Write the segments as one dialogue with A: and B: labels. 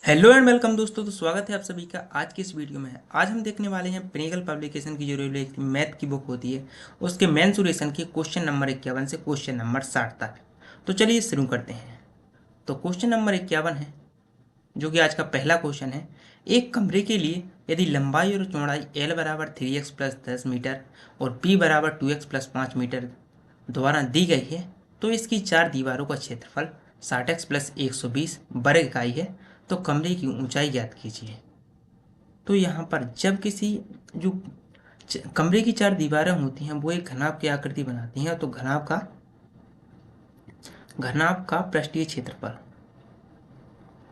A: Hello and welcome दोस्तों। तो स्वागत है आप सभी का आज की इस वीडियो में। आज हम देखने वाले हैं पिनेकल पब्लिकेशन की जो रेगुलर मैथ की बुक होती है उसके मेंसुरेशन की क्वेश्चन नंबर 51 से क्वेश्चन नंबर 60 तक। तो चलिए शुरू करते हैं। तो क्वेश्चन नंबर 51 है जो कि आज का पहला क्वेश्चन है। एक कमरे के लिए यदि लंबाई और चौड़ाई एल बराबर 3x प्लस 10 मीटर और पी बराबर 2x प्लस 5 मीटर द्वारा दी गई है तो इसकी चार दीवारों का क्षेत्रफल 60x प्लस 120 वर्ग इकाई है। तो कमरे की ऊंचाई ज्ञात कीजिए। तो यहाँ पर जब किसी जो कमरे की चार दीवारें होती हैं वो एक घनाभ की आकृति बनाती हैं, तो घनाभ का पृष्ठीय क्षेत्रफल,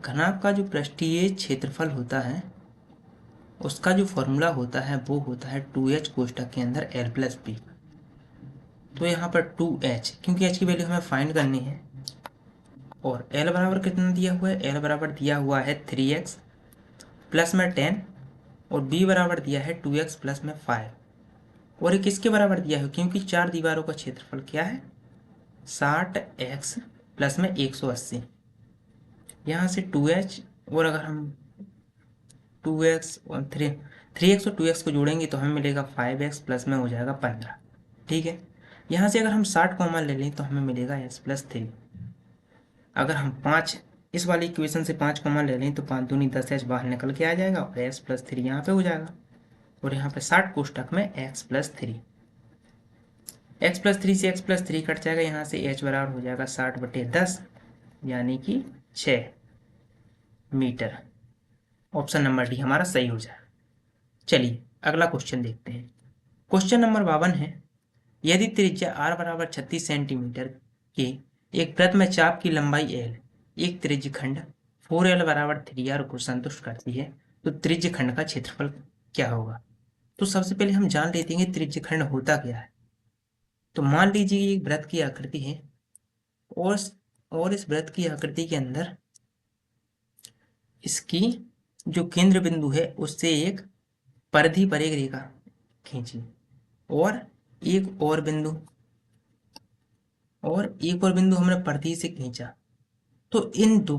A: घनाभ का जो पृष्ठीय क्षेत्रफल होता है उसका जो फॉर्मूला होता है वो होता है 2h कोष्ठक के अंदर l प्लस बी। तो यहाँ पर 2h, क्योंकि h की वैल्यू हमें फाइंड करनी है और l बराबर कितना दिया हुआ है, l बराबर दिया हुआ है 3x प्लस में 10 और b बराबर दिया है 2x प्लस में 5। और ये किसके बराबर दिया है, क्योंकि चार दीवारों का क्षेत्रफल क्या है 60x प्लस में 180। यहाँ से 2h और अगर हम 2x और 3x और 2x को जोड़ेंगे तो हमें मिलेगा 5x प्लस में हो जाएगा 15। ठीक है, यहाँ से अगर हम 60 कॉमन ले लें तो हमें मिलेगा x प्लस 3। अगर हम 5 इस वाली इक्वेशन से 5 कॉमन ले लें तो 5 दूनी 10h बाहर निकल के आ जाएगा और x प्लस 3 यहाँ पे हो जाएगा। और यहाँ पे 60 कोष्ठक में x प्लस 3, x प्लस 3 से x प्लस 3 कट जाएगा, यहाँ से h बराबर हो जाएगा 60/10 यानी कि 6 मीटर। ऑप्शन नंबर डी हमारा सही हो जाएगा। चलिए अगला क्वेश्चन देखते हैं। क्वेश्चन नंबर 52 है। यदि त्रिज्या r बराबर 36 सेंटीमीटर के एक वृत्त में चाप की लंबाई l एक त्रिज्य खंड 4l बराबर 3r को संतुष्ट करती है तो त्रिज्य खंड का क्षेत्रफल क्या होगा। तो सबसे पहले हम जान लेते हैं त्रिज्य खंड होता क्या है। तो मान लीजिए एक वृत्त की आकृति है और और इस वृत्त की आकृति के अंदर इसकी जो केंद्र बिंदु है उससे एक परिधि पर एक रेखा खींची और एक और बिंदु हमने परिधि से खींचा। तो इन दो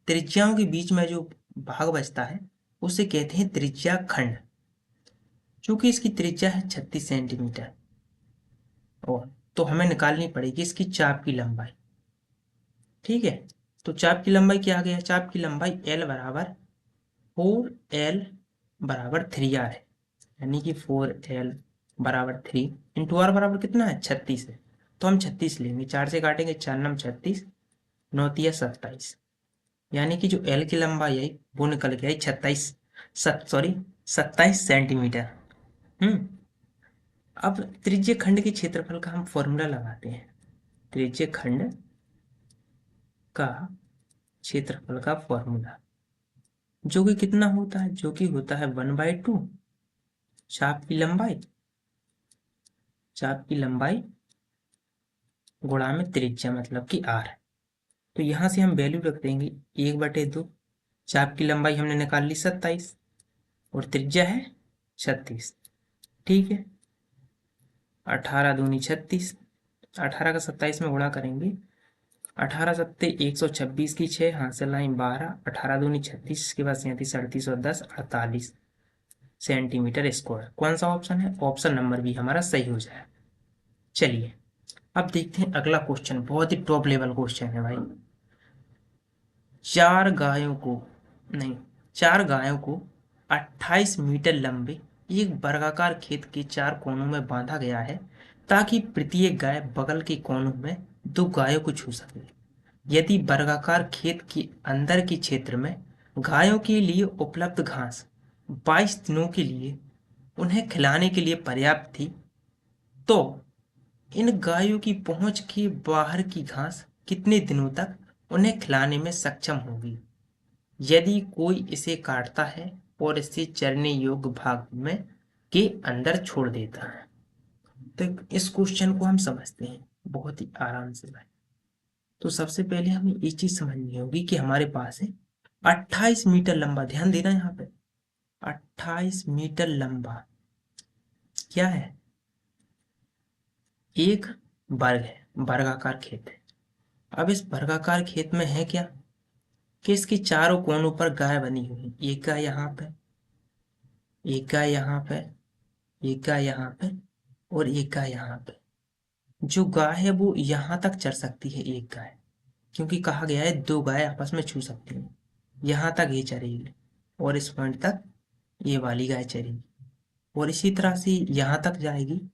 A: त्रिज्याओं के बीच में जो भाग बचता है उसे कहते हैं त्रिज्या खंड। चूंकि इसकी त्रिज्या है 36 सेंटीमीटर और तो हमें निकालनी पड़ेगी इसकी चाप की लंबाई। ठीक है, तो चाप की लंबाई क्या आ गया, चाप की लंबाई l बराबर 4l बराबर 3r है, यानी कि 4l बराबर 3 इंटू आर बराबर कितना है 36 है। तो हम 36 लेंगे, 4 से काटेंगे 4 नम 36 9 तिया 27, यानी कि जो l की लंबाई आई वो निकल के आई 27 सेंटीमीटर। अब त्रिज्य खंड के क्षेत्रफल का हम फॉर्मूला लगाते हैं। त्रिज्य खंड का क्षेत्रफल का फॉर्मूला जो कि कितना होता है, जो कि होता है 1/2 चाप की लंबाई गुणा में त्रिज्या मतलब कि r। तो यहां से हम वैल्यू रख देंगे 1/2। चाप की लंबाई हमने निकाल ली 27 और त्रिज्या है 36। ठीक है, 18 दूनी 36, 18 का 27 में गुणा करेंगे, 18 सत्ते 126 की 6 हाथ से लाइन 12, 18 दूनी 36 के बाद 37 38 और 10 48 सेंटीमीटर स्क्वायर। कौन सा ऑप्शन है, ऑप्शन नंबर बी हमारा सही हो जाए। चलिए अब देखते हैं अगला क्वेश्चन, बहुत ही टॉप लेवल क्वेश्चन है भाई। चार गायों को नहीं चार गायों को 28 मीटर लंबे एक वर्गाकार खेत के चार कोनों में बांधा गया है ताकि प्रत्येक गाय बगल के कोनों में दो गायों को छू सके। यदि वर्गाकार खेत के अंदर के क्षेत्र में गायों के लिए उपलब्ध घास 22 दिनों के लिए उन्हें खिलाने के लिए पर्याप्त थी तो इन गायों की पहुंच के बाहर की घास कितने दिनों तक उन्हें खिलाने में सक्षम होगी यदि कोई इसे काटता है और इसे चरने योग्य भाग में के अंदर छोड़ देता है। तो इस क्वेश्चन को हम समझते हैं बहुत ही आराम से भाई। तो सबसे पहले हमें ये चीज समझनी होगी कि हमारे पास है 28 मीटर लंबा, ध्यान देना यहाँ पे 28 मीटर लंबा क्या है, एक वर्ग है, वर्गाकार खेत है। अब इस वर्गाकार खेत में है क्या, कि इसकी चारों कोनों पर गाय बनी हुई है। एक गाय यहाँ पे, एक गाय यहाँ पे, एक गाय यहाँ पे और एक गाय यहाँ पे। जो गाय है वो यहाँ तक चढ़ सकती है एक गाय, क्योंकि कहा गया है दो गाय आपस में छू सकती हैं। यहाँ तक ये चरेगी और इस पॉइंट तक ये वाली गाय चरेगी और इसी तरह से यहाँ तक जाएगी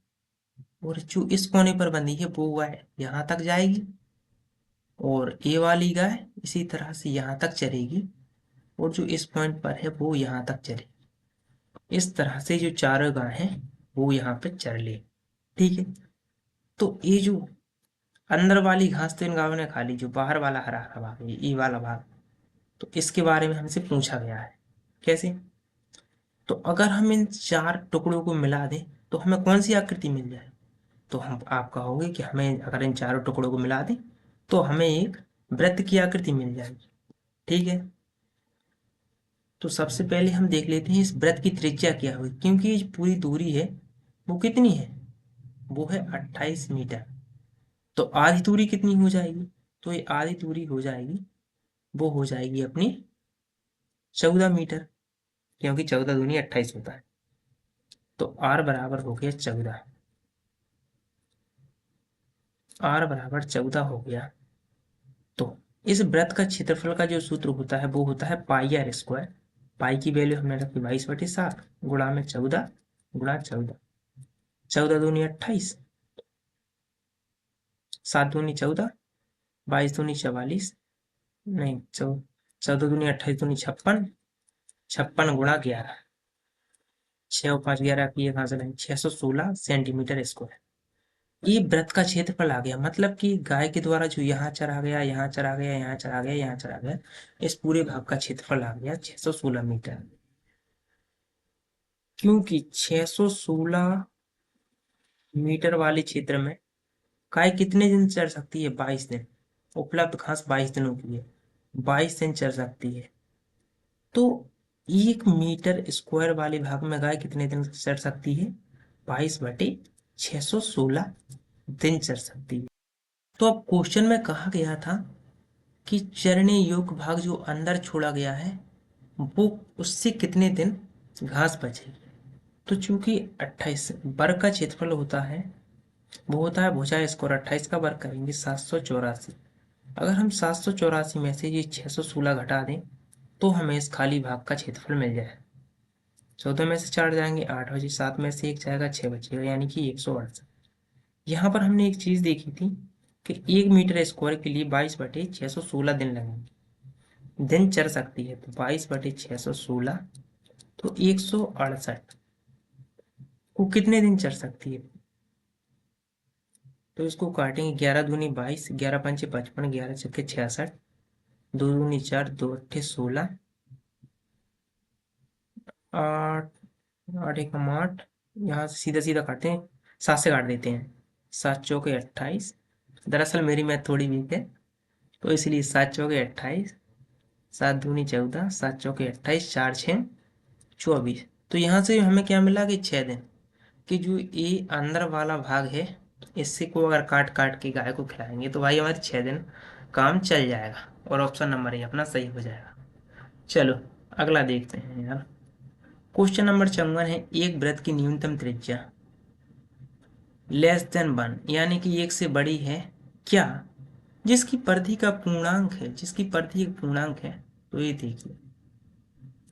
A: और जो इस कोने पर बंधी है वो गाय यहाँ तक जाएगी और ये वाली गाय इसी तरह से यहाँ तक चरेगी और जो इस पॉइंट पर है वो यहाँ तक चरेगी। इस तरह से जो चारों गाय हैं वो यहाँ पे चर ले। ठीक है, तो ये जो अंदर वाली घास तो इन गायों ने खा ली, जो बाहर वाला हरा हरा भाग है ये वाला भाग, तो इसके बारे में हमसे पूछा गया है। कैसे? तो अगर हम इन चार टुकड़ों को मिला दें तो हमें कौन सी आकृति मिल जाए? तो हम आप कहोगे कि हमें अगर इन चारों टुकड़ों को मिला दें तो हमें एक वृत्त की आकृति मिल जाएगी। ठीक है, तो सबसे पहले हम देख लेते हैं इस वृत्त की त्रिज्या क्या हुई, क्योंकि ये पूरी दूरी है वो कितनी है, वो है 28 मीटर। तो आधी दूरी कितनी हो जाएगी? तो ये आधी दूरी हो जाएगी, वो हो जाएगी अपनी 14 मीटर, क्योंकि 14 दूनी 28 होता है। तो आर बराबर हो गया 14, आर बराबर 14 हो गया। तो इस वृत्त का क्षेत्रफल का जो सूत्र होता है वो होता है पाई आर स्क्वायर। पाई की वैल्यू हमने रखी 22/7 गुणा में 14 गुणा 14, 14 दूनी 28, 7 दूनी 14, 22 दूनी 44, नहीं 14 दूनी 28 दूनी 56, 56 गुणा 11, 6 और 5 11 की एक हासिल है 616 सेंटीमीटर स्क्वायर। ये वृत्त का क्षेत्रफल आ गया, मतलब कि गाय के द्वारा जो यहाँ चरा गया, यहाँ चरा गया, यहाँ चरा गया, यहाँ चरा गया, इस पूरे भाग का क्षेत्रफल आ गया 616 मीटर। क्योंकि 616 मीटर वाले क्षेत्र में गाय कितने दिन चर सकती है? 22 दिन। उपलब्ध घास 22 दिनों की है, 22 दिन चर सकती है। तो 1 मीटर स्क्वायर वाले भाग में गाय कितने दिन चर सकती है? 22/616 दिन चर सकती है। तो अब क्वेश्चन में कहा गया था कि चरने योग्य भाग जो अंदर छोड़ा गया है वो उससे कितने दिन घास बचेगी। तो चूंकि 28 वर्ग का क्षेत्रफल होता है वो होता है भुजा स्क्वायर, 28 का वर्ग करेंगे 784। अगर हम 784 में से ये 616 घटा दें तो हमें इस खाली भाग का क्षेत्रफल मिल जाए। 14 में से 4 जाएंगे 8 बचे, 7 में से 1 जाएगा 6 बचेगा, यानी कि 168। यहाँ पर हमने एक चीज देखी थी कि 1 मीटर स्क्वायर के लिए 22/616 दिन लगेंगे, दिन चर सकती है। तो 22/616 तो 168 को कितने दिन चर सकती है? तो इसको काटेंगे, 11 दूनी 22, 11 पंचे 55, 11 छक्के 66, 2 दूनी 4, 2 अट्ठे 16, 8, 8 एकम 8, यहाँ से सीधा सीधा काटते हैं, 7 से काट देते हैं, 7 चौके 28। दरअसल मेरी मैथ थोड़ी वीक है तो इसलिए 7 चौके 28, 7 दूनी 14, 7 चौके 28, 4 6 24। तो यहाँ से हमें क्या मिला कि 6 दिन, कि जो ये अंदर वाला भाग है इससे को अगर काट काट के गाय को खिलाएंगे तो भाई हमारे 6 दिन काम चल जाएगा और ऑप्शन नंबर ही अपना सही हो जाएगा। चलो अगला देखते हैं यार। क्वेश्चन नंबर 54 है, एक वृत्त की न्यूनतम त्रिज्या लेस देन 1 यानी कि 1 से बड़ी है क्या, जिसकी परिधि का पूर्णांक है, जिसकी परिधि एक पूर्णांक है। तो ये देखिए,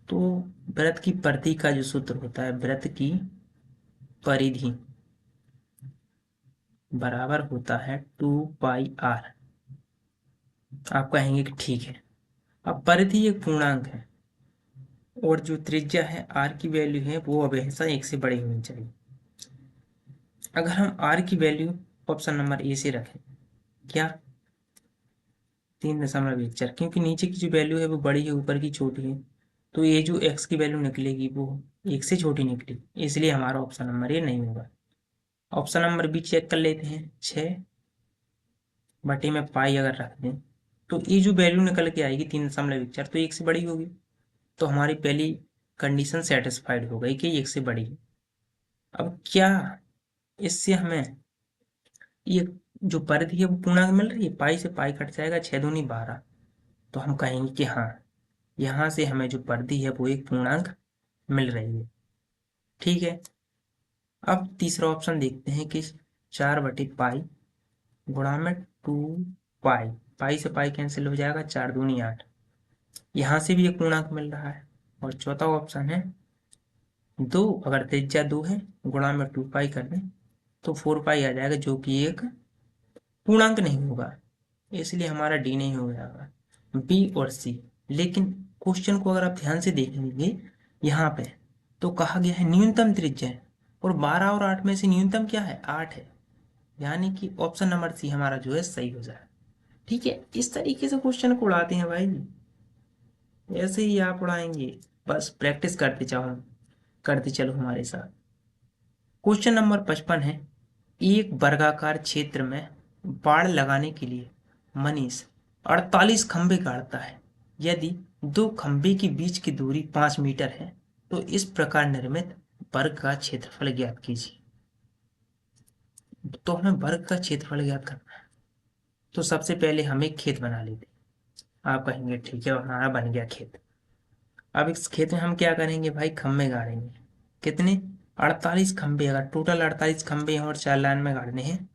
A: तो वृत्त की परिधि का जो सूत्र होता है, वृत्त की परिधि बराबर होता है 2πr। आप कहेंगे कि ठीक है, अब परिधि एक पूर्णांक है और जो त्रिज्या है आर की वैल्यू है वो हमेशा 1 से बड़ी होनी चाहिए। अगर हम आर की वैल्यू ऑप्शन नंबर ए से रखें, क्या 3.14, क्योंकि नीचे की जो वैल्यू है वो बड़ी है, ऊपर की छोटी है, तो ये जो एक्स की वैल्यू निकलेगी वो 1 से छोटी निकली, इसलिए हमारा ऑप्शन नंबर ए नहीं होगा। ऑप्शन नंबर बी चेक कर लेते हैं, 6 में पाई अगर रख दें तो ये जो वैल्यू निकल के आएगी 3.14, तो 1 से बड़ी होगी। तो हमारी पहली कंडीशन सेटिस्फाइड हो गई कि 1 से बड़ी है। अब क्या इससे हमें ये जो परिधि है वो पूर्णांक मिल रही है, पाई से पाई कट जाएगा, 6 दूनी 12, तो हम कहेंगे कि हाँ, यहाँ से हमें जो परिधि है वो एक पूर्णांक मिल रही है। ठीक है, अब तीसरा ऑप्शन देखते हैं कि 4/पाई गुणा में 2 पाई, पाई से पाई कैंसिल हो जाएगा, 4 दूनी 8, यहाँ से भी एक पूर्णांक मिल रहा है। और चौथा ऑप्शन है 2, अगर त्रिज्या 2 है, गुणा में 2 पाई कर दें तो 4 पाई आ जाएगा, जो कि एक पूर्णांक नहीं होगा, इसलिए हमारा डी नहीं हो जाएगा, बी और सी। लेकिन क्वेश्चन को अगर आप ध्यान से देखेंगे यहाँ पे, तो कहा गया है न्यूनतम त्रिज्या है, और 12 और 8 में से न्यूनतम क्या है, 8 है, यानी कि ऑप्शन नंबर सी हमारा जो है सही हो जाए। ठीक है, इस तरीके से क्वेश्चन को उड़ाते हैं भाई, ऐसे ही आप उड़ाएंगे, बस प्रैक्टिस करते चलो हमारे साथ। क्वेश्चन नंबर 55 है, एक वर्गाकार क्षेत्र में बाड़ लगाने के लिए मनीष 48 खंभे गाड़ता है। यदि दो खंभे के बीच की दूरी 5 मीटर है तो इस प्रकार निर्मित वर्ग का क्षेत्रफल ज्ञात कीजिए। तो हमें वर्ग का क्षेत्रफल ज्ञात करना है, तो सबसे पहले हम एक खेत बना लेते हैं। आप कहेंगे ठीक है, हमारा बन गया खेत। अब इस खेत में हम क्या करेंगे भाई, खंभे गाड़ेंगे। कितने, 48 खंभे, अगर टोटल 48 खंभे और 4 लाइन में गाड़ने हैं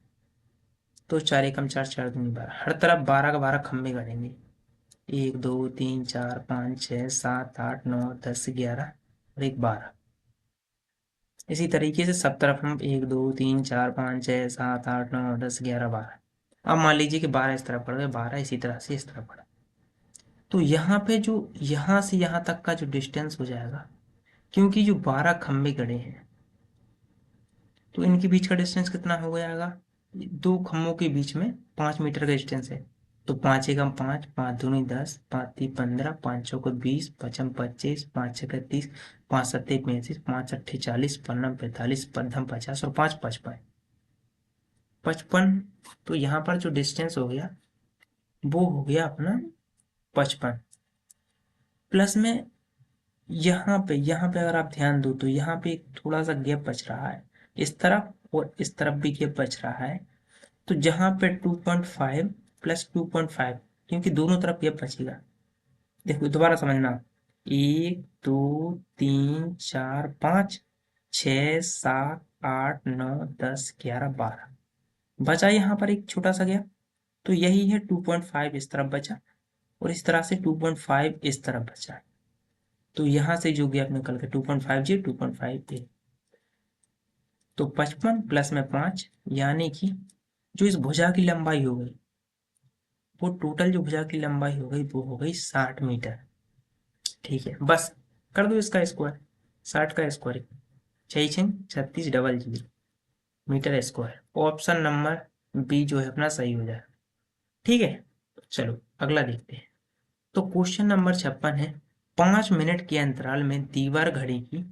A: तो 4 एकम 4, 4 दूनी 12, हर तरफ 12 का 12 खंभे गाड़ेंगे। 1 2 3 4 5 6 7 8 9 10 11 और एक 12। इसी तरीके से सब तरफ हम 1 2 3 4 5 6 7 8 9 10 11 12। अब मान लीजिए कि 12 इस तरफ पड़ गए, 12 इसी तरह से इस तरफ पड़ा, तो यहाँ पे जो यहाँ से यहाँ तक का जो डिस्टेंस हो जाएगा, क्योंकि जो 12 खंभे गड़े हैं तो इनके बीच का डिस्टेंस कितना हो जाएगा, दो खम्भों के बीच में 5 मीटर का डिस्टेंस है, तो 5 एकम 5, 5 दूनी 10, 5 तीन 15, 5 चौको 20, 5 25, 5 छः 30, 5 सत्ते 35, 5 अट्ठे 40, 5 45, 5 50 और 5 55, 55। तो यहाँ पर जो डिस्टेंस हो गया वो हो गया अपना 55। प्लस में यहाँ पे अगर आप ध्यान दो तो यहाँ पे एक थोड़ा सा गैप बच रहा है, इस तरफ और इस तरफ भी गैप बच रहा है, तो जहाँ पे 2.5 प्लस 2.5, क्योंकि दोनों तरफ गैप बचेगा। देखो दोबारा समझना, 1 2 3 4 5 6 7 8 9 10 11 12, बचा यहाँ पर एक छोटा सा गैप, तो यही है 2.5 इस तरफ बचा और इस तरह से 2.5 इस तरफ बचा, तो यहाँ से जो गैप निकल के 2.5 जी 2.5 ए, तो 55 प्लस में 5, यानी कि जो इस भुजा की लंबाई हो गई, वो टोटल जो भुजा की लंबाई हो गई वो हो गई 60 मीटर। ठीक है, बस कर दो इसका स्क्वायर, 60 का square 6 6 36 double 0 metre square. Option number B जो है अपना सही हो जाए। ठीक है, चलो अगला देखते हैं। तो क्वेश्चन नंबर 56 है, 5 मिनट के अंतराल में दीवार घड़ी की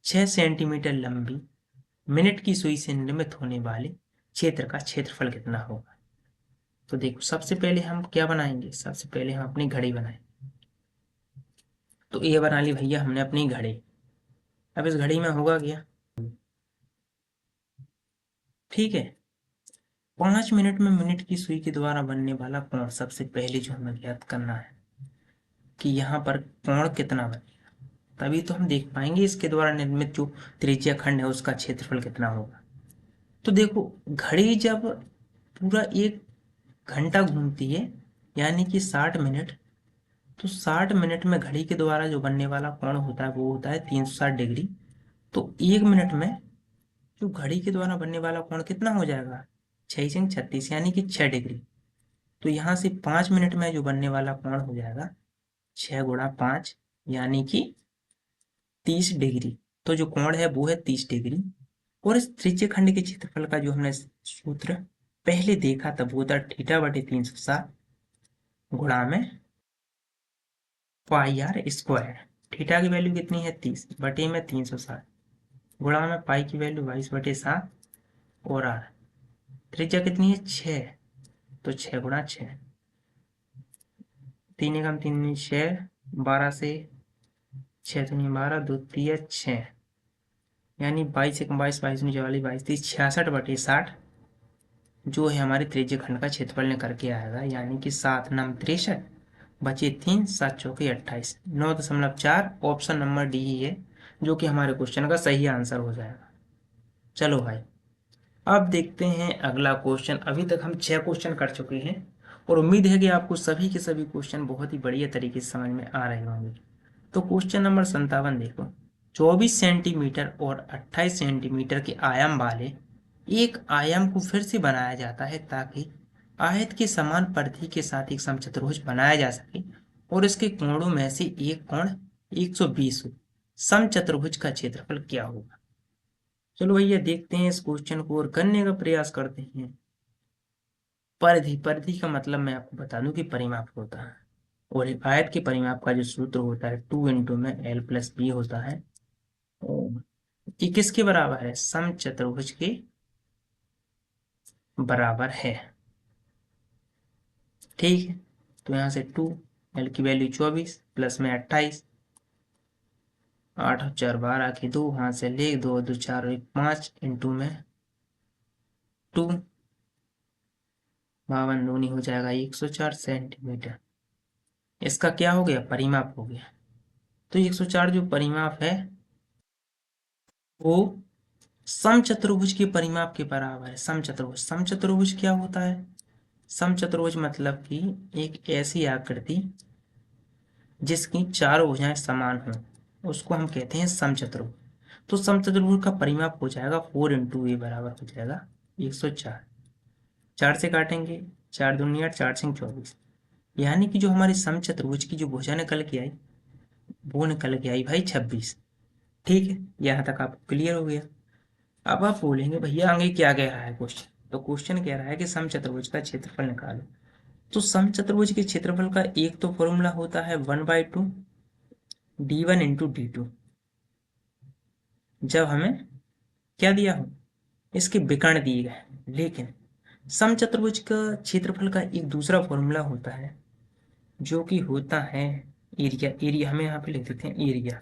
A: 6 सेंटीमीटर लंबी मिनट की सुई से निर्मित होने वाले क्षेत्र का क्षेत्रफल कितना होगा। तो देखो सबसे पहले हम क्या बनाएंगे, सबसे पहले हम अपनी घड़ी बनाएंगे। तो ये बना ली भैया हमने अपनी घड़ी। अब इस घड़ी में होगा क्या, ठीक है, 5 मिनट में मिनट की सुई के द्वारा बनने वाला कोण सबसे पहले जो हमें ज्ञात करना है कि यहाँ पर कोण कितना बनेगा, तभी तो हम देख पाएंगे इसके द्वारा निर्मित जो त्रिज्या खंड है उसका क्षेत्रफल कितना होगा। तो देखो घड़ी जब पूरा 1 घंटा घूमती है, यानी कि 60 मिनट, तो 60 मिनट में घड़ी के द्वारा जो बनने वाला कोण होता है वो होता है 360 डिग्री। तो 1 मिनट में जो घड़ी के द्वारा बनने वाला कोण कितना हो जाएगा, 6 36, यानी कि 6 डिग्री। तो यहाँ से 5 मिनट में जो बनने वाला कोण हो जाएगा 6 × 5, यानी कि 30 डिग्री। तो जो कोण है वो है 30 डिग्री। और इस त्रिज्य खंड के क्षेत्रफल का जो हमने सूत्र पहले देखा था वो था θ/360 गुणा में पाई आर स्क्वायर। थीटा की वैल्यू कितनी है 30 बटे में 360 गुणा में पाई की वैल्यू 22/7 और आर त्रिज्या कितनी है 6, तो 6 × 6, 3 एकम 3 6, 12 से 6 दूनी 12, 2 तिया 6, यानी 22 एकम 22, 22 दूनी 44, 22 30 66/60 जो है हमारे त्रिज्य खंड का क्षेत्रफल निकल के आएगा, यानी कि 7 9 63 बचे 3, 7 चौके 28, 9.4। ऑप्शन नंबर डी ही है जो कि हमारे क्वेश्चन का सही आंसर हो जाएगा। चलो भाई, अब देखते हैं अगला क्वेश्चन। अभी तक हम 6 क्वेश्चन कर चुके हैं और उम्मीद है कि आपको सभी के सभी क्वेश्चन बहुत ही बढ़िया तरीके से समझ में आ रहे होंगे। तो क्वेश्चन नंबर 57 देखो। 24 सेंटीमीटर और 28 सेंटीमीटर के आयाम वाले एक आयाम को फिर से बनाया जाता है ताकि आयत के समान परिधि के साथ एक समचतुर्भुज बनाया जा सके और इसके कोणों में से एक कोण 120 हो। समचतुर्भुज का क्षेत्रफल क्या होगा? चलो भैया देखते हैं इस क्वेश्चन को और करने का प्रयास करते हैं। परिधि, परिधि का मतलब मैं आपको बता दूं कि परिमाप होता है और एक आयत के परिमाप का जो सूत्र होता है 2 इंटू में L+B होता है। ये किसके बराबर है? समचतुर्भुज के बराबर है। ठीक है, तो यहां से 2, L की वैल्यू 24 प्लस में 28, 8 और 4 12 की 2, हाथ से ले 2 2 4 1 5 इंटू में 2, 52 दूनी हो जाएगा 104 सेंटीमीटर। इसका क्या हो गया? परिमाप हो गया। तो 104 जो परिमाप है वो समचतुर्भुज के परिमाप के बराबर है। समचतुर्भुज, समचतुर्भुज क्या होता है? समचतुर्भुज मतलब कि एक ऐसी आकृति जिसकी चारों भुजाएं समान हों, उसको हम कहते हैं समचतुर्भुज। तो समचतुर्भुज का परिमाप हो जाएगा 4 इंटू ए बराबर हो जाएगा 104। 4 से काटेंगे, 4 दूनी 8, 4 सिंह 24, यानी कि जो हमारी समचतुर्भुज की जो भुजा निकल के आई वो निकल के आई भाई 26। ठीक है, यहाँ तक आपको क्लियर हो गया। अब आप बोलेंगे भैया आगे क्या कह रहा है क्वेश्चन? तो क्वेश्चन कह रहा है कि समचतुर्भुज का क्षेत्रफल निकालो। तो समचतुर्भुज के क्षेत्रफल का एक तो फॉर्मूला होता है 1/2 d1 इंटू d2। जब हमें क्या दिया हो? इसके विकर्ण दिए गए। लेकिन समचतुर्भुज का क्षेत्रफल का एक दूसरा फॉर्मूला होता है जो कि होता है एरिया। एरिया हमें यहाँ पे लिख देते हैं एरिया।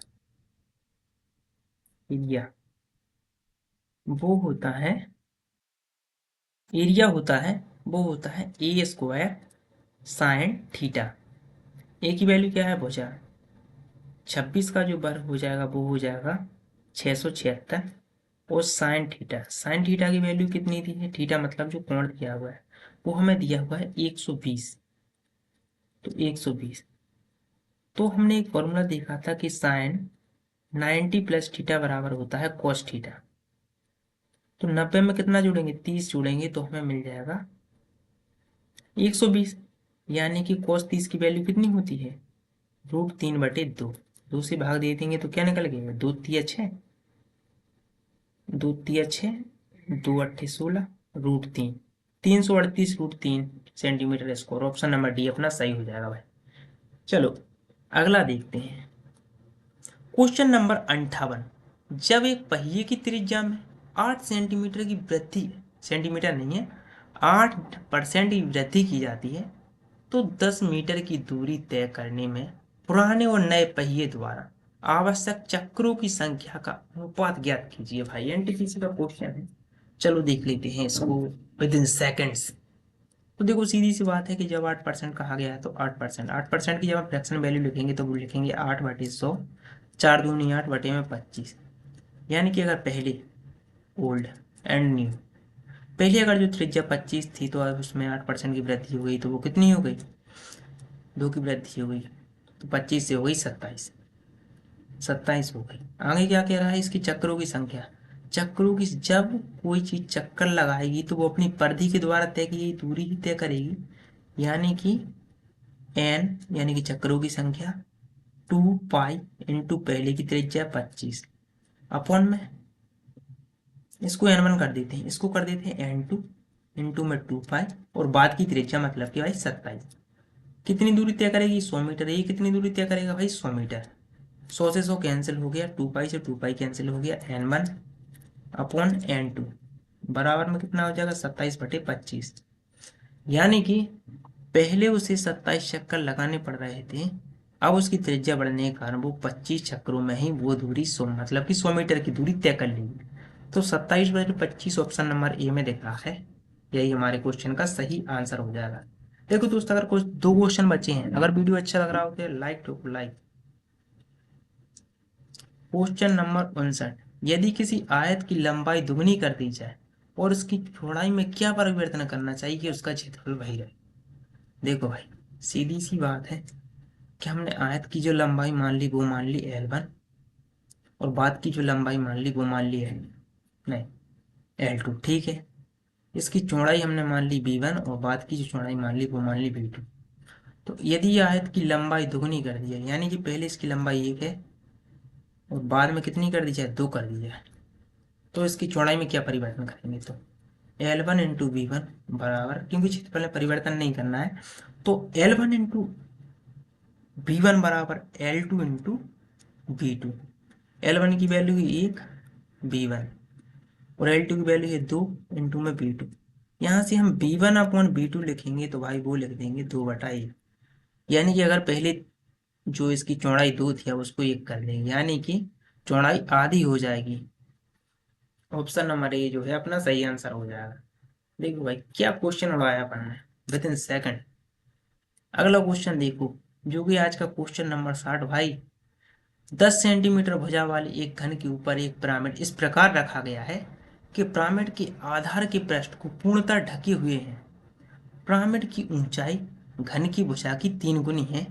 A: एरिया वो होता है, एरिया होता है वो होता है ए स्क्वायर साइन थीटा। ए की वैल्यू क्या है? भुजा। 26 का जो वर्ग हो जाएगा वो हो जाएगा 676। और साइन थीटा, साइन थीटा की वैल्यू कितनी दी है? थीटा मतलब जो कोण दिया हुआ है वो हमें दिया हुआ है 120। तो 120, तो हमने एक फॉर्मूला देखा था कि साइन 90 प्लस थीटा बराबर होता है कॉस थीटा। तो 90 में कितना जोड़ेंगे? 30 जोड़ेंगे तो हमें मिल जाएगा 120। यानी कि कॉस 30 की वैल्यू कितनी होती है? √3/2। 2 से भाग दे देंगे तो क्या निकल गया? 2 तिया 6, 2 तिया 6, 2 8 16, √3, 338 √3 centimetre square. Option number D अपना सही हो जाएगा भाई। चलो अगला देखते हैं। Question number 58। जब एक पहिए की त्रिज्या में 8 सेंटीमीटर की वृद्धि, सेंटीमीटर नहीं है, 8% की वृद्धि की जाती है तो 10 मीटर की दूरी तय करने में पुराने और नए पहिए द्वारा आवश्यक चक्रों की संख्या का अनुपात ज्ञात कीजिए। भाई एनटीपीसी का क्वेश्चन है, चलो देख लेते हैं इसको विद इन सेकेंड्स। तो देखो सीधी सी बात है कि जब 8% कहा गया है तो 8%, 8% की जब आप फ्रैक्शन वैल्यू लिखेंगे तो वो लिखेंगे 8/100, 4 दूनी 8 बटे में 25। यानी कि अगर पहले ओल्ड एंड न्यू, पहले अगर जो त्रिज्या 25 थी तो अब उसमें 8% की वृद्धि हो गई तो वो कितनी हो गई? 2 की वृद्धि हो गई, तो 25 से हो गई 27, 27 हो गई। आगे क्या कह रहा है? इसकी चक्रों की संख्या। चक्रों की, जब कोई चीज चक्कर लगाएगी तो वो अपनी परिधि के द्वारा तय की गई दूरी ही तय करेगी। यानी कि n, यानी कि चक्रों की संख्या 2 पाई इंटू पहले की त्रिज्या 25 अपॉन में, इसको n1 कर देते हैं, इसको कर देते हैं n2 इंटू में 2 पाई और बाद की त्रिज्या मतलब कि भाई 27। कितनी दूरी तय करेगी? 100 मीटर। ये कितनी दूरी तय करेगा भाई? 100 मीटर। 100 से 100 कैंसिल हो गया, 2 पाई से 2 पाई कैंसिल हो गया, n1 अपॉन n2 बराबर में कितना हो जाएगा? 27/25। यानी कि पहले उसे 27 चक्कर लगाने पड़ रहे थे, अब उसकी त्रिज्या बढ़ने के कारण वो 25 चक्रों में ही वो दूरी 100 मतलब कि 100 मीटर की दूरी तय कर लेगी। तो 27/25 ऑप्शन नंबर ए में दिख रहा है, यही हमारे क्वेश्चन का सही आंसर हो जाएगा। देखो दोस्त, अगर कुछ 2 क्वेश्चन बचे हैं, अगर वीडियो अच्छा लग रहा हो तो लाइक ठोको, लाइक। क्वेश्चन नंबर 59, यदि किसी आयत की लंबाई दुगनी कर दी जाए और उसकी चौड़ाई में क्या परिवर्तन करना चाहिए कि उसका क्षेत्रफल वही रहे। देखो भाई, सीधी सी बात है कि हमने आयत की जो लंबाई मान ली वो मान ली L1, और बाद की जो लंबाई मान ली वो मान ली नहीं L2, ठीक है। इसकी चौड़ाई हमने मान ली B1 और बाद की जो चौड़ाई मान ली वो मान ली B2। तो यदि आयत की लंबाई दुगनी कर दी जाए, यानी कि पहले इसकी लंबाई 1 है और बाद में कितनी कर दी जाए, 2 कर दी जाए, तो इसकी चौड़ाई में क्या परिवर्तन करेंगे, तो L1 इंटू B1 बराबर, क्योंकि क्षेत्रफल में परिवर्तन नहीं करना है, तो L1 इंटू B1 बराबर L2 इंटू B2। L1 की वैल्यू है 1, B1, और L2 की वैल्यू है 2 इंटू में B2। यहाँ से हम B1 अपॉन B2 लिखेंगे तो भाई वो लिख देंगे 2/1, यानी कि अगर पहले जो इसकी चौड़ाई 2 थी अब उसको 1 कर देंगे, यानी कि चौड़ाई आधी हो जाएगी। ऑप्शन नंबर ए जो है अपना सही आंसर हो जाएगा। देखो भाई क्या क्वेश्चन उड़ाया अपन ने विद इन सेकंड। अगला क्वेश्चन देखो, जो कि आज का क्वेश्चन नंबर 60 भाई। 10 सेंटीमीटर भुजा वाले एक घन के ऊपर एक पिरामिड इस प्रकार रखा गया है कि पिरामिड के आधार के पृष्ठ को पूर्णतः ढके हुए हैं। पिरामिड की ऊंचाई घन की भुजा की 3 गुनी है।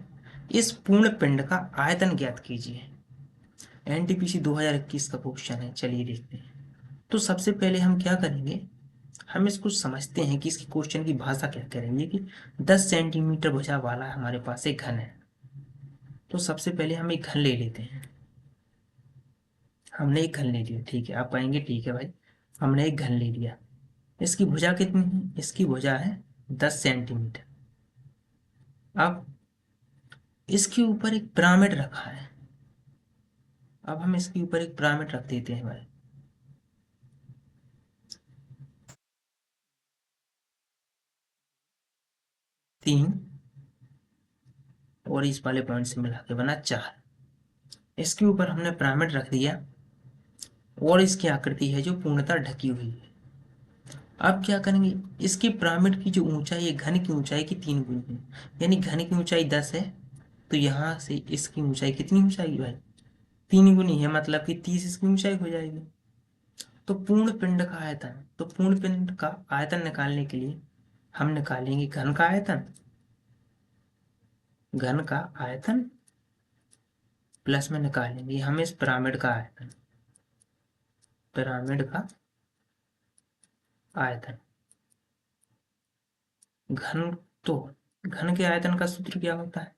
A: इस पूर्ण पिंड का आयतन ज्ञात कीजिए। एनटीपीसी 2021 का क्वेश्चन है, चलिए देखते हैं। तो सबसे पहले हम क्या करेंगे, हम इसको समझते हैं कि इसकी क्वेश्चन की भाषा क्या करेंगे कि 10 सेंटीमीटर भुजा वाला हमारे पास एक घन है। तो सबसे पहले हम एक घन ले लेते हैं। हमने एक घन ले लिया, ठीक है। आप कहेंगे ठीक है भाई, हमने एक घन ले लिया। इसकी भुजा कितनी है, इसकी भुजा है 10 सेंटीमीटर। अब इसके ऊपर एक पिरामिड रखा है। अब हम इसके ऊपर एक पिरामिड रख देते हैं भाई। तीन और इस वाले पॉइंट से मिला के बना 4। इसके ऊपर हमने पिरामिड रख दिया और इसकी आकृति है जो पूर्णतः ढकी हुई है। अब क्या करेंगे, इसकी पिरामिड की जो ऊंचाई है घन की ऊंचाई की 3 गुनी है, यानी घन की ऊंचाई 10 है, तो यहाँ से इसकी ऊंचाई कितनी हो जाएगी भाई, 3 गुनी है, मतलब कि 30 इसकी ऊंचाई हो जाएगी। तो पूर्ण पिंड का आयतन, तो पूर्ण पिंड का आयतन निकालने के लिए हम निकालेंगे घन का आयतन, घन का आयतन प्लस में निकालेंगे हम इस पिरामिड का आयतन, पिरामिड का आयतन घन। तो घन के आयतन का सूत्र क्या होता है,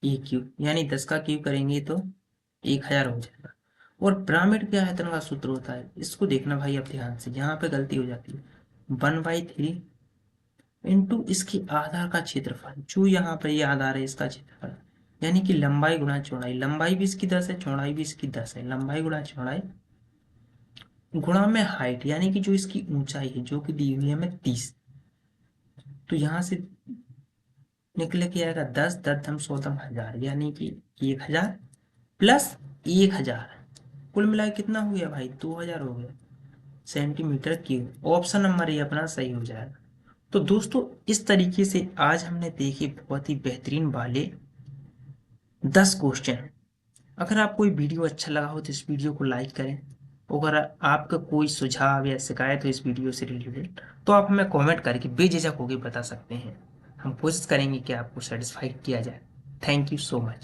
A: ए क्यूब, यानी 10 का क्यूब करेंगे तो 1000 हो जाएगा। और पिरामिड के आयतन का सूत्र होता है, इसको देखना भाई अब ध्यान से, यहाँ पे गलती हो जाती है, 1/3 इंटू इसकी आधार का क्षेत्रफल, जो यहाँ पे ये आधार है इसका क्षेत्रफल, यानी कि लंबाई गुणा चौड़ाई। लंबाई भी इसकी 10 है, चौड़ाई भी इसकी 10 है। लंबाई गुणा चौड़ाई गुणा में हाइट, यानी कि जो इसकी ऊंचाई है जो कि दी हुई है हमें 30। तो यहाँ से निकले के आएगा 10 10 दम 100 दम 1000, यानी कि 1000 प्लस 1000, कुल मिला के कितना हो गया भाई, 2000 हो गया सेंटीमीटर क्यूब। ऑप्शन नंबर ये अपना सही हो जाएगा। तो दोस्तों इस तरीके से आज हमने देखे बहुत ही बेहतरीन वाले 10 क्वेश्चन। अगर आपको ये वीडियो अच्छा लगा हो तो इस वीडियो को लाइक करें। अगर आपका कोई सुझाव या शिकायत हो इस वीडियो से रिलेटेड तो आप हमें कमेंट करके बेझिझक होकर बता सकते हैं। हम कोशिश करेंगे कि आपको सेटिस्फाइड किया जाए। Thank you so much.